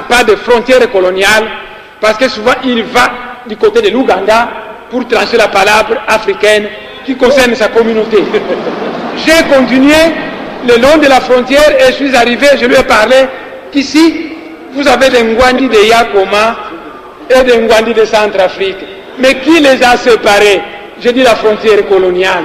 pas de frontières coloniales, parce que souvent il va du côté de l'Ouganda pour trancher la palabre africaine qui concerne sa communauté. J'ai continué le long de la frontière et je suis arrivé, je lui ai parlé qu'ici, vous avez des Ngwandi de Yakoma et des Ngwandi de Centrafrique. Mais qui les a séparés? J'ai dit la frontière coloniale.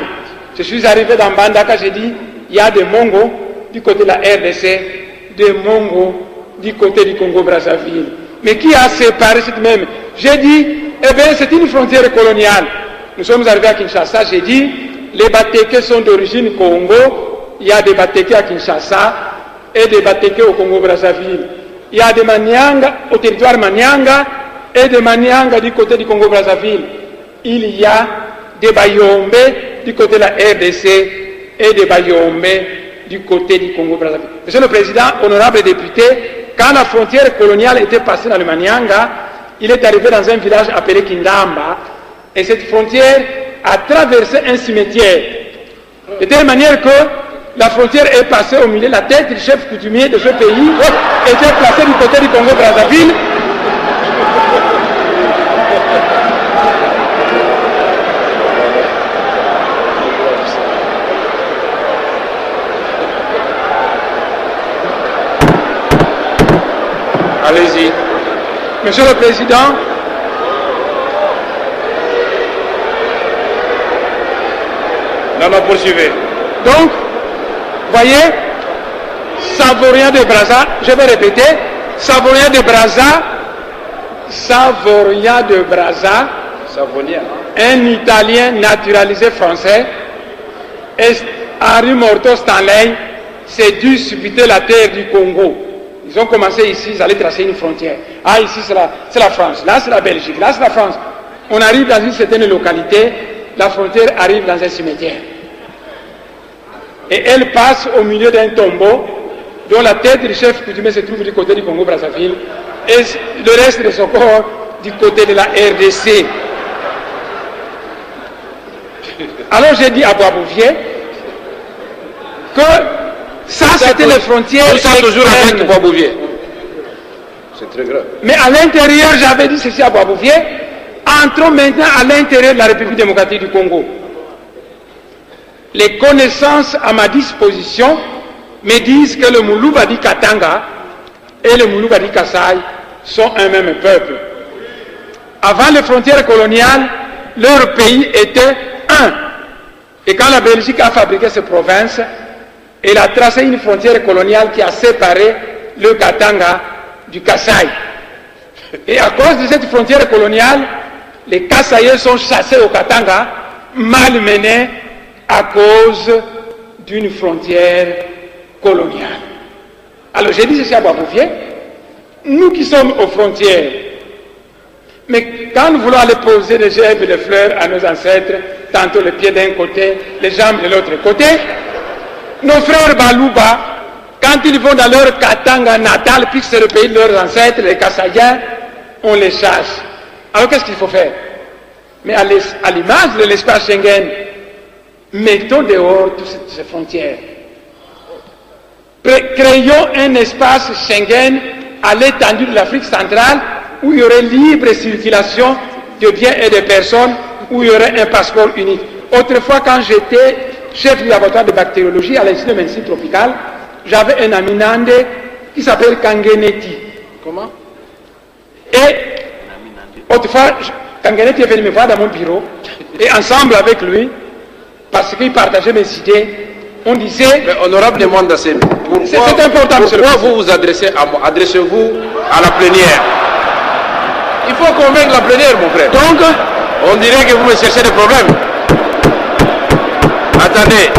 Je suis arrivé dans Bandaka, j'ai dit, il y a des Mongos du côté de la RDC, des Mongos du côté du Congo-Brazzaville. Mais qui a séparé cette même? J'ai dit, eh bien, c'est une frontière coloniale. Nous sommes arrivés à Kinshasa, j'ai dit, les Batékés sont d'origine Congo, il y a des Batékés à Kinshasa et des Batékés au Congo-Brazzaville. Il y a des Manianga au territoire Manianga et des Manianga du côté du Congo-Brazzaville. Il y a des Bayombe du côté de la RDC et des Bayombe du côté du Congo-Brazzaville. Monsieur le Président, honorable député, quand la frontière coloniale était passée dans le Manianga, il est arrivé dans un village appelé Kindamba, et cette frontière a traversé un cimetière. De telle manière que la frontière est passée au milieu, la tête du chef coutumier de ce pays était placée du côté du Congo-Brazzaville. Allez-y. Monsieur le Président, non, poursuivez. donc, voyez, Savorien de Brazza, je vais répéter, Savorien de Brazza, Savoria de Brazza, Savonia. un Italien naturalisé français, et Henri Morto Stanley s'est dû subiter la terre du Congo. Ils ont commencé ici, ils allaient tracer une frontière. Ah, ici c'est la France, là c'est la Belgique, là c'est la France. On arrive dans une certaine localité, la frontière arrive dans un cimetière. Et elle passe au milieu d'un tombeau dont la tête du chef coutumier se trouve du côté du Congo-Brazzaville et le reste de son corps du côté de la RDC. Alors j'ai dit à Boisbouvier que ça c'était les frontières. Tout ça toujours avec Boisbouvier. C'est très grave. Mais à l'intérieur, j'avais dit ceci à Boisbouvier, entrons maintenant à l'intérieur de la République démocratique du Congo. Les connaissances à ma disposition me disent que le Moulouba di Katanga et le Moulouba di Kasaï sont un même peuple. Avant les frontières coloniales, leur pays était un. Et quand la Belgique a fabriqué ces provinces, elle a tracé une frontière coloniale qui a séparé le Katanga du Kasaï. Et à cause de cette frontière coloniale, les Kasaïens sont chassés au Katanga, malmenés à cause d'une frontière coloniale. Alors j'ai dit ceci à Boisbouvier, nous qui sommes aux frontières, mais quand nous voulons aller poser des gerbes et des fleurs à nos ancêtres, tantôt les pieds d'un côté, les jambes de l'autre côté, nos frères Balouba, quand ils vont dans leur Katanga natal, puisque c'est le pays de leurs ancêtres, les Kasaïens, on les chasse. Alors qu'est-ce qu'il faut faire? Mais à l'image de l'espace Schengen, mettons dehors toutes ces frontières. Créons un espace Schengen à l'étendue de l'Afrique centrale où il y aurait libre circulation de biens et de personnes, où il y aurait un passeport unique. Autrefois, quand j'étais chef du laboratoire de bactériologie à l'Institut de médecine tropicale, j'avais un ami nandé qui s'appelle Kangeneti. Comment? Et autrefois, Kangeneti est venu me voir dans mon bureau, et ensemble avec lui, parce qu'il partageait mes idées, on disait... Mais honorable demande assez. C'est important, monsieur le Pourquoi vous vous adressez à moi? Adressez-vous à la plénière. Il faut convaincre la plénière, mon frère. Donc, on dirait que vous me cherchez des problèmes. Attendez.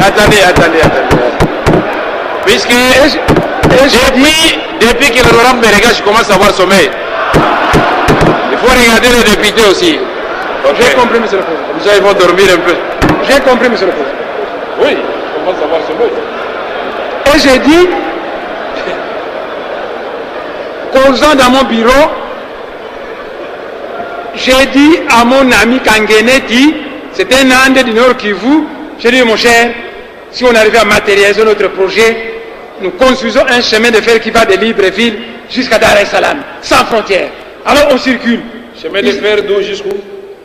Puisque depuis que l'honorable me regarde, je commence à avoir sommeil. Il faut regarder les députés aussi. Okay. J'ai compris, monsieur le Président. Comme ça, ils vont dormir un peu. J'ai compris, monsieur le Président. Oui, je commence à avoir sommeil. Et j'ai dit, causant dans mon bureau, j'ai dit à mon ami Kangeneti, c'est un Ande du Nord Kivu, j'ai dit, mon cher, si on arrive à matérialiser notre projet, nous construisons un chemin de fer qui va de Libreville jusqu'à Dar es Salaam, sans frontières. Alors on circule. Chemin de fer d'où jusqu'où?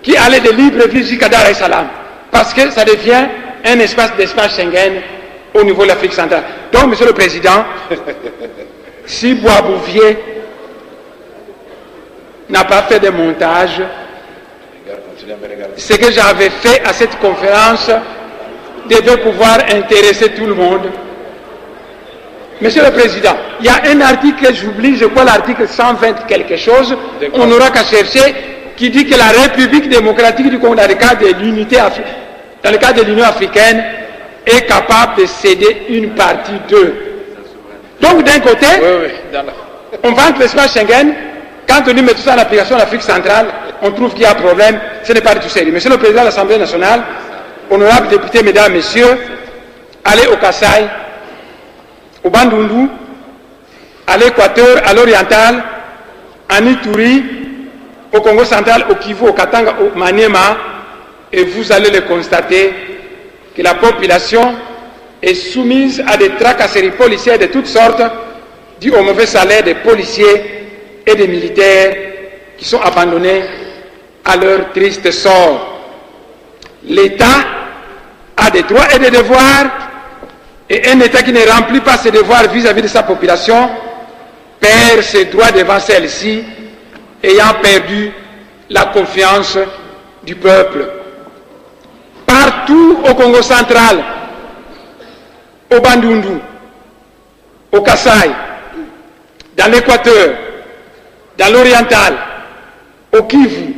Qui allait de Libreville jusqu'à Dar es Salaam. Parce que ça devient un espace Schengen au niveau de l'Afrique centrale. Donc, Monsieur le Président, si Boisbouvier n'a pas fait de montage, ce que j'avais fait à cette conférence devait pouvoir intéresser tout le monde. Monsieur le Président, il y a un article que j'oublie, je crois l'article 120 quelque chose, on n'aura qu'à chercher, qui dit que la République démocratique du Congo, dans le cadre de l'Union africaine, est capable de céder une partie d'eux. Donc d'un côté, on vante l'espace Schengen, quand on dit met tout ça en application en Afrique centrale, on trouve qu'il y a un problème, ce n'est pas du tout sérieux. Monsieur le Président de l'Assemblée nationale, honorables députés, mesdames, messieurs, allez au Kasaï, au Bandundu, à l'Équateur, à l'Oriental, en Ituri, au Congo central, au Kivu, au Katanga, au Maniema, et vous allez le constater que la population est soumise à des tracasseries policières de toutes sortes, dues au mauvais salaire des policiers et des militaires qui sont abandonnés à leur triste sort. L'État a des droits et des devoirs, et un État qui ne remplit pas ses devoirs vis-à-vis de sa population perd ses droits devant celle-ci, ayant perdu la confiance du peuple. Partout au Congo central, au Bandundu, au Kasaï, dans l'Équateur, dans l'Oriental, au Kivu,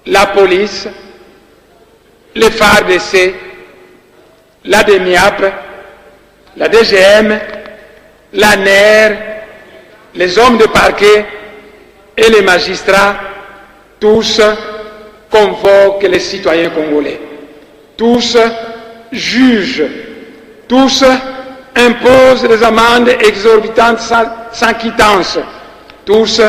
la police, les FARDC, la DEMIAP, la DGM, la NER, les hommes de parquet et les magistrats, tous convoquent les citoyens congolais. Tous jugent, tous imposent des amendes exorbitantes sans quittance, tous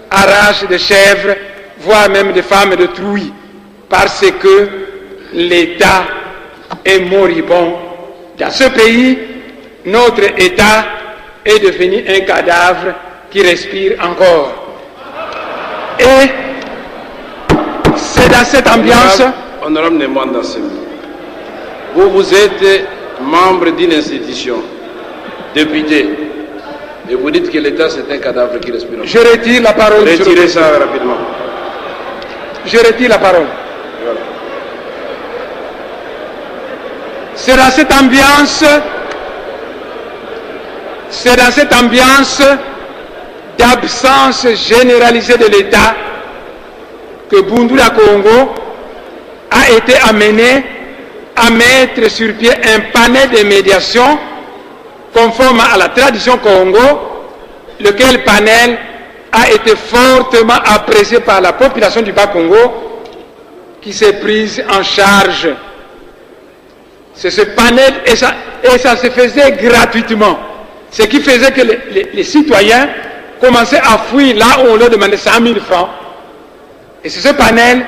arrachent des chèvres, voire même des femmes de trouille, parce que l'État est moribond. Dans ce pays, notre État est devenu un cadavre qui respire encore. Et c'est dans cette ambiance... Honorable Nemwanda Semi, vous êtes membre d'une institution, député, et vous dites que l'État c'est un cadavre qui respire. Je retire la parole. Retirez ça rapidement. Je retire la parole. Voilà. C'est dans cette ambiance d'absence généralisée de l'État que Bundula Congo a été amené à mettre sur pied un panel de médiation conforme à la tradition Congo, lequel panel a été fortement apprécié par la population du Bas-Congo qui s'est prise en charge. C'est ce panel, et ça se faisait gratuitement. Ce qui faisait que les citoyens commençaient à fuir là où on leur demandait 100 000 francs. Et c'est ce panel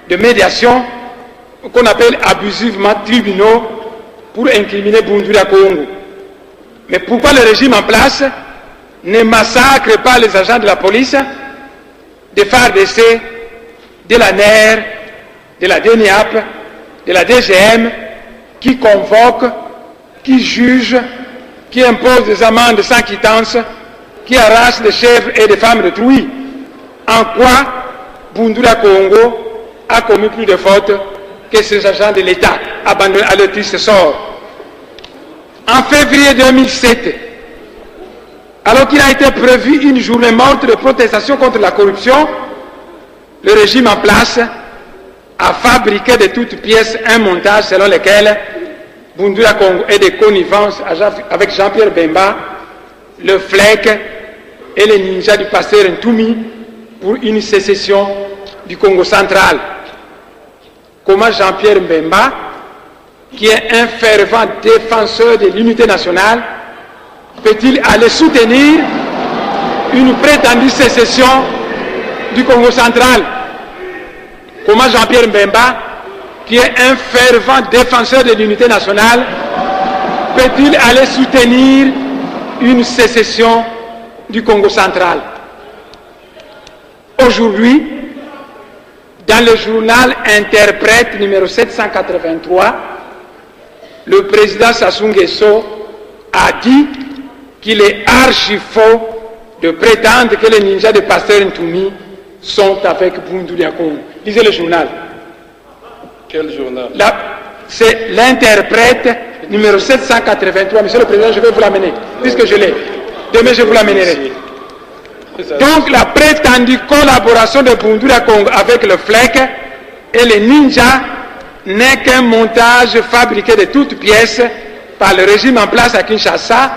de médiation qu'on appelle abusivement tribunaux pour incriminer Bundula Congo. Mais pourquoi le régime en place ne massacre pas les agents de la police, des FARDC, de la NER, de la DENIAP, de la DGM, qui convoquent, qui jugent, qui imposent des amendes sans quittance, qui arrachent des chèvres et des femmes de trouille? En quoi Bundula Congo a commis plus de fautes que ces agents de l'État abandonnés à leur triste sort? En février 2007, alors qu'il a été prévu une journée morte de protestation contre la corruption, le régime en place a fabriqué de toutes pièces un montage selon lequel Bundula Congo est de connivence avec Jean-Pierre Bemba, le FLEC et les ninjas du pasteur Ntoumi pour une sécession du Congo central. Comment Jean-Pierre Bemba, qui est un fervent défenseur de l'unité nationale, peut-il aller soutenir une prétendue sécession du Congo central? Comment Jean-Pierre Bemba, qui est un fervent défenseur de l'unité nationale, peut-il aller soutenir une sécession du Congo central. Aujourd'hui, dans le journal Interprète numéro 783, le président Sassou Nguesso a dit qu'il est archi faux de prétendre que les ninjas de Pasteur Ntoumi sont avec Bundu Congo. Lisez le journal. Quel journal? C'est l'Interprète numéro 783. Monsieur le Président, je vais vous l'amener, puisque je l'ai. Demain, je vous l'amènerai. Donc, la prétendue collaboration de Bundu Congo avec le FLEC et les ninjas n'est qu'un montage fabriqué de toutes pièces par le régime en place à Kinshasa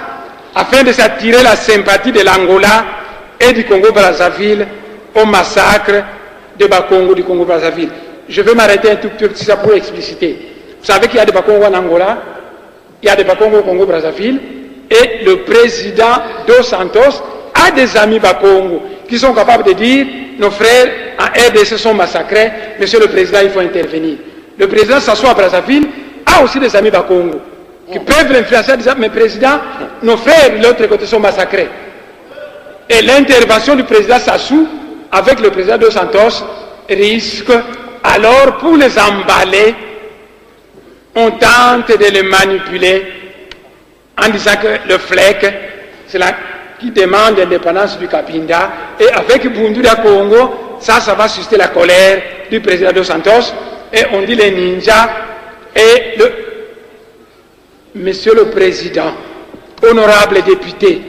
afin de s'attirer la sympathie de l'Angola et du Congo-Brazzaville au massacre de Bakongo du Congo-Brazzaville. Je vais m'arrêter un tout petit peu pour expliciter. Vous savez qu'il y a des Bakongo en Angola, il y a des Bakongo au Congo-Brazzaville, et le président Dos Santos a des amis Bakongo qui sont capables de dire nos frères en RDC sont massacrés, monsieur le président, il faut intervenir. Le président s'assoit à Brazzaville, a aussi des amis Bakongo qui peuvent l'influencer en disant mais président, nos frères de l'autre côté sont massacrés. Et l'intervention du président Sassou avec le président Dos Santos risque alors, pour les emballer, on tente de les manipuler en disant que le FLEC, c'est là qui demande l'indépendance du Kapinda, et avec Bundu Congo, ça va susciter la colère du président Dos Santos, et on dit les ninjas, et Monsieur le Président, honorable député,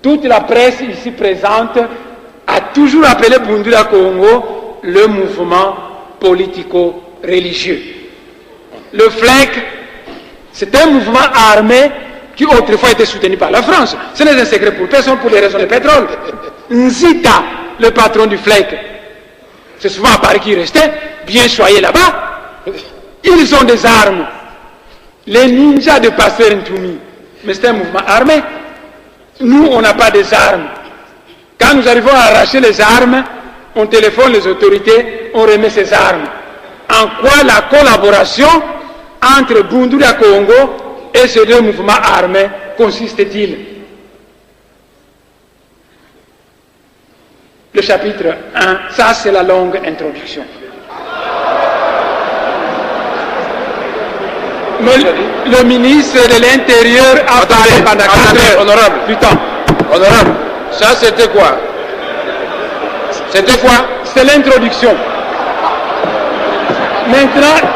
toute la presse ici présente a toujours appelé Bundu Congo le mouvement politico-religieux. Le FLEC, c'est un mouvement armé qui autrefois était soutenu par la France. Ce n'est un secret pour personne pour les raisons de pétrole. Nzita, le patron du FLEC, c'est souvent à Paris qu'il restait, bien choyé là-bas. Ils ont des armes. Les ninjas de Pasteur Ntoumi, mais c'est un mouvement armé. Nous, on n'a pas des armes. Quand nous arrivons à arracher les armes, on téléphone les autorités, on remet ces armes. En quoi la collaboration entre Bundu Congo et ces deux mouvements armés consiste-t-il? Le chapitre 1, ça c'est la longue introduction. Le ministre de l'Intérieur a parlé pendant 4 heures. Honorable. Du temps. Honorable, ça c'était quoi? C'était quoi? C'est l'introduction. Maintenant,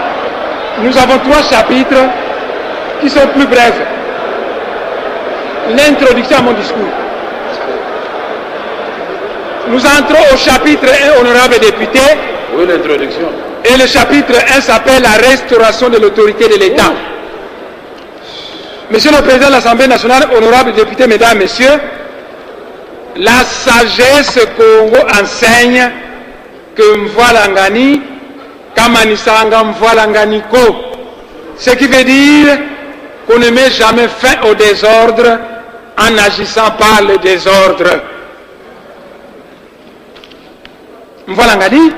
nous avons 3 chapitres qui sont plus brefs. L'introduction à mon discours. Nous entrons au chapitre 1, honorable député. Oui, l'introduction. Et le chapitre 1 s'appelle la restauration de l'autorité de l'État. Monsieur le Président de l'Assemblée nationale, honorable député, mesdames, messieurs, la sagesse Congo enseigne que Mvoilangani, Kamanisanga Mvoilanganiko, ce qui veut dire qu'on ne met jamais fin au désordre en agissant par le désordre. Mvoilangani,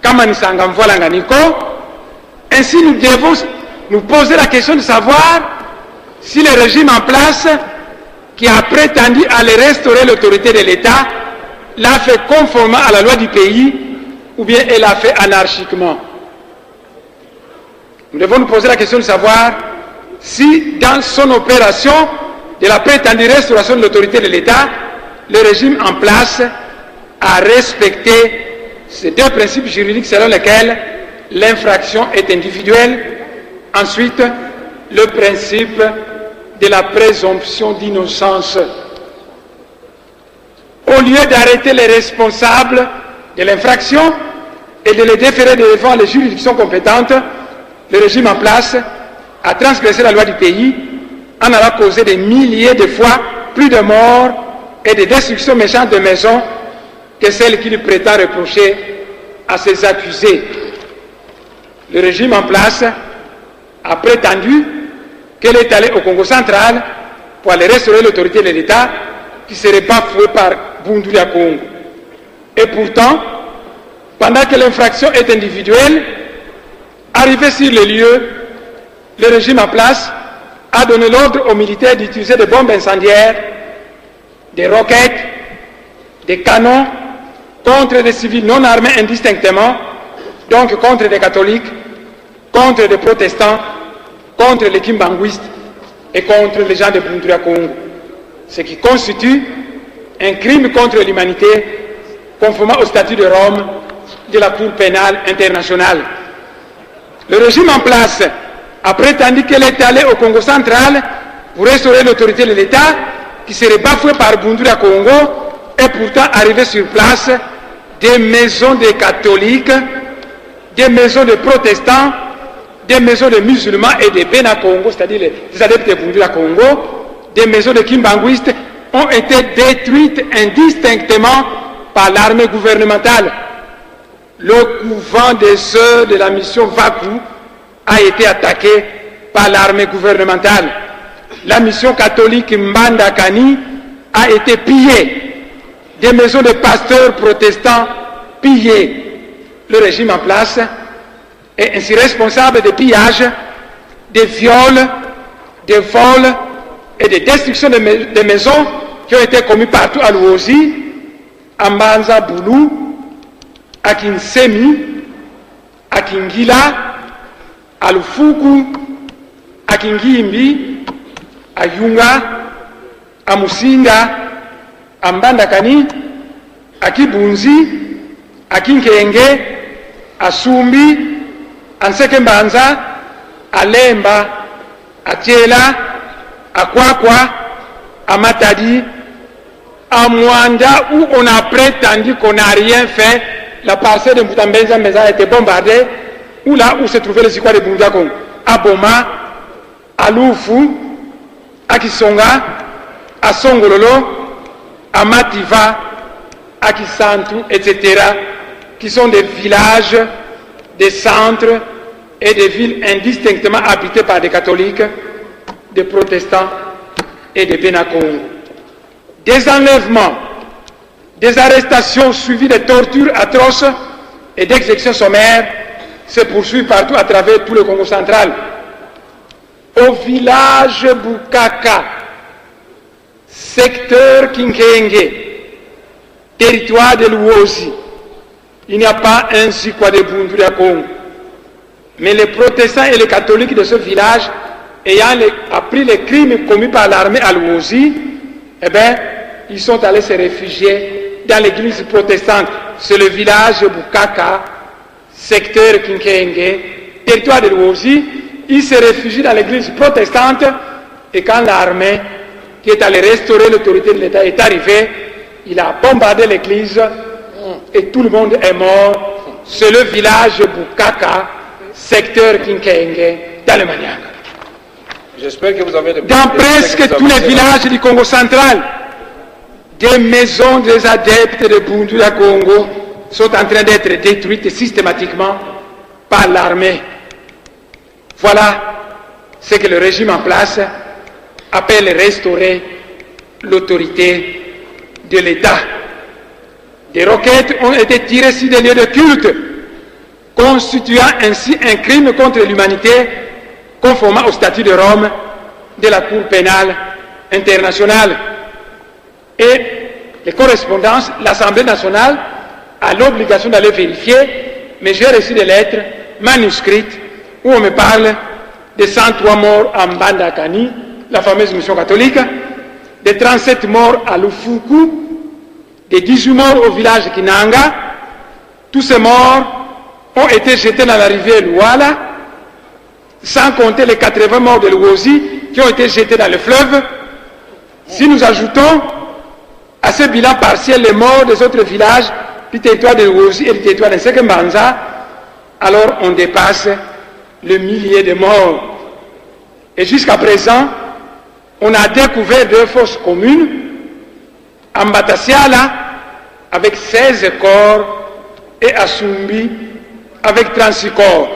Kamanisanga Mvoilanganiko, ainsi nous devons nous poser la question de savoir si le régime en place qui a prétendu aller restaurer l'autorité de l'État l'a fait conformément à la loi du pays ou bien elle l'a fait anarchiquement. Nous devons nous poser la question de savoir si dans son opération de la prétendue restauration de l'autorité de l'État, le régime en place a respecté ces 2 principes juridiques selon lesquels l'infraction est individuelle. Ensuite, le principe de la présomption d'innocence. Au lieu d'arrêter les responsables de l'infraction et de les déférer devant les juridictions compétentes, le régime en place a transgressé la loi du pays en allant causer des milliers de fois plus de morts et de destructions méchantes de maisons que celles qu'il prétend reprocher à ses accusés. Le régime en place a prétendu qu'elle est allée au Congo central pour aller restaurer l'autorité de l'État qui serait bafouée par Bundu Congo. Et pourtant, pendant que l'infraction est individuelle, arrivé sur le lieu, le régime en place a donné l'ordre aux militaires d'utiliser des bombes incendiaires, des roquettes, des canons contre des civils non armés indistinctement, donc contre des catholiques, contre des protestants, contre les kimbanguistes et contre les gens de Bundura Congo, ce qui constitue un crime contre l'humanité conformément au statut de Rome de la Cour pénale internationale. Le régime en place a prétendu qu'elle est allée au Congo central pour restaurer l'autorité de l'État qui serait bafouée par Bundura Congo et pourtant arrivé sur place des maisons de catholiques, des maisons de protestants, des maisons de musulmans et de Bena Congo, c'est-à-dire les adeptes de Bundura Congo, des maisons de kimbanguistes ont été détruites indistinctement par l'armée gouvernementale. Le couvent des sœurs de la mission Vaku a été attaqué par l'armée gouvernementale. La mission catholique Mbandakani a été pillée. Des maisons de pasteurs protestants pillées. Le régime en place est ainsi responsable des pillages, des viols, des vols et des destructions de maisons qui ont été commis partout à Luozi, à Mbanza Boulou, à Kinsemi, à Kingila, à Lufuku, à Kingimbi, à Yunga, à Musinga, à Mbandakani, à Kibunzi, à Kinkenge, à Sumbi, à Nsekembanza, à Lemba, à Tiela, à Kwakwa, à Matadi, à Mwanda, où on a prétendu qu'on n'a rien fait. La parcelle de Moutambenza a été bombardée, ou là où se trouvaient les Ikwa de Bundura Congo, à Boma, à Lufu, à Kisonga, à Songololo, à Mativa, à Kisantu, etc., qui sont des villages, des centres et des villes indistinctement habitées par des catholiques, des protestants et des Bena Congo. Des enlèvements, des arrestations suivies de tortures atroces et d'exécutions sommaires se poursuivent partout à travers tout le Congo central. Au village Bukaka, secteur Kinkenge, territoire de Luozi, il n'y a pas un Sikwa de Bundura Congo. Mais les protestants et les catholiques de ce village, ayant appris les crimes commis par l'armée à Luozi, eh bien, ils sont allés se réfugier dans l'église protestante. C'est le village Bukaka, secteur Kinkenge, territoire de Luozi. Ils se réfugient dans l'église protestante et quand l'armée qui est allée restaurer l'autorité de l'État est arrivée, il a bombardé l'église et tout le monde est mort. C'est le village Bukaka, secteur Kinkenge, dans le Manianga. J'espère que vous avez dans presque tous les villages du Congo central, des maisons des adeptes de Bundura Congo sont en train d'être détruites systématiquement par l'armée. Voilà ce que le régime en place appelle restaurer l'autorité de l'État. Des roquettes ont été tirées sur des lieux de culte, constituant ainsi un crime contre l'humanité conformément au statut de Rome de la Cour pénale internationale. Et les correspondances, l'Assemblée nationale a l'obligation d'aller vérifier, mais j'ai reçu des lettres manuscrites où on me parle de 103 morts en Mbandakani, la fameuse mission catholique, de 37 morts à Lufuku, de 18 morts au village Kinanga. Tous ces morts ont été jetés dans la rivière Luala, sans compter les 80 morts de Luozi qui ont été jetés dans le fleuve. Si nous ajoutons à ce bilan partiel les morts des autres villages du territoire de Luozi et du territoire de Nsekembanza, alors on dépasse le millier de morts. Et jusqu'à présent, on a découvert 2 fosses communes, à Mbatasiala avec 16 corps et à Sumbi avec 36 corps.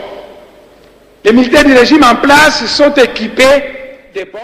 Les militaires du régime en place sont équipés de bombes.